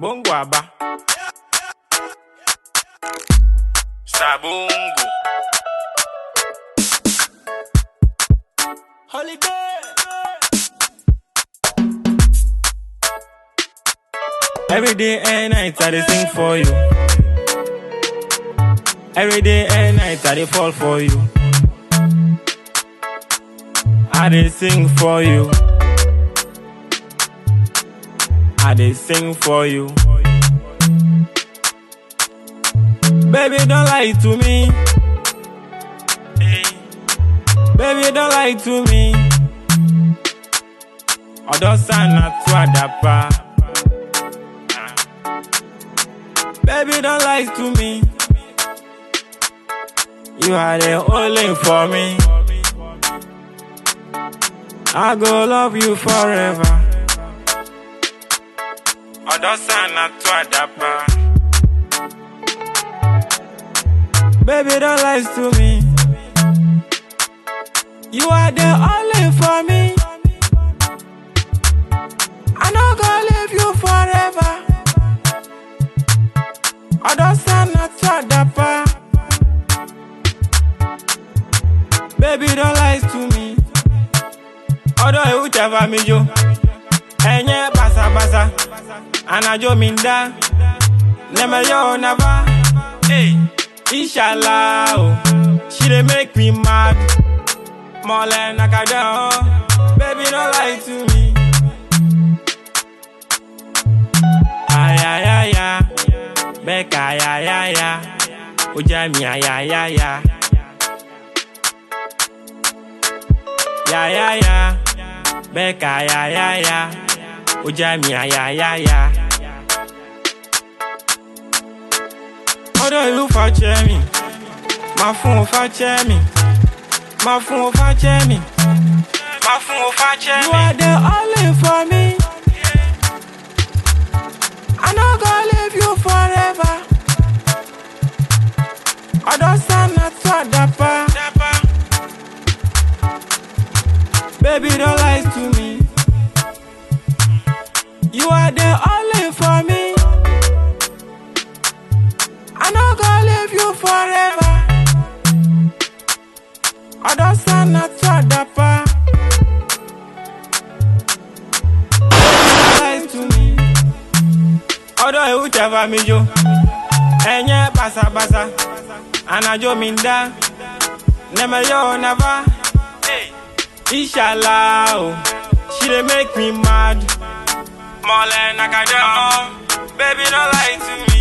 Bongo aba. Sabungu. Holiday. Every day and night I dey sing for you. Every day and night I dey fall for you. I dey sing for you. I dey sing for you. Baby, don't lie to me. Baby, don't lie to me. Odosana to adapa. Baby, don't lie to me. You are the only for me. I go love you forever. Odosana to adapa. Baby, don't lie to me. You are the only for me. I no go leave you forever. Odosana to adapa. Baby, don't lie to me. Odo e uchava mi jo. Enye basa basa. Anajo minda. Never yo never. Hey, inshallah. Oh. She dey make me mad. More than I can do. Baby, don't lie to me. Ay ay ay ay. Beka ay ay ay ay. Ujami ay ay ay ay. Ya ya ya, Beka ya ya ya, Ujami ya ya ya. Odo ilu fa chemi, ma fun fa chemi, ma fun fa chemi, ma fun fa chemi. You are the only for me. I no go leave you forever. Odosana to adapa. Baby, don't lie to me. You are the only for me. I no go leave you forever. Odosana to adapa. Baby, don't lie to me. Odo e uchava mi jo. Enye basa basa. Anajo minda. Never yo never. Hey. Inshallah, oh. She dey make me mad. More than I can do. Baby, don't lie to me.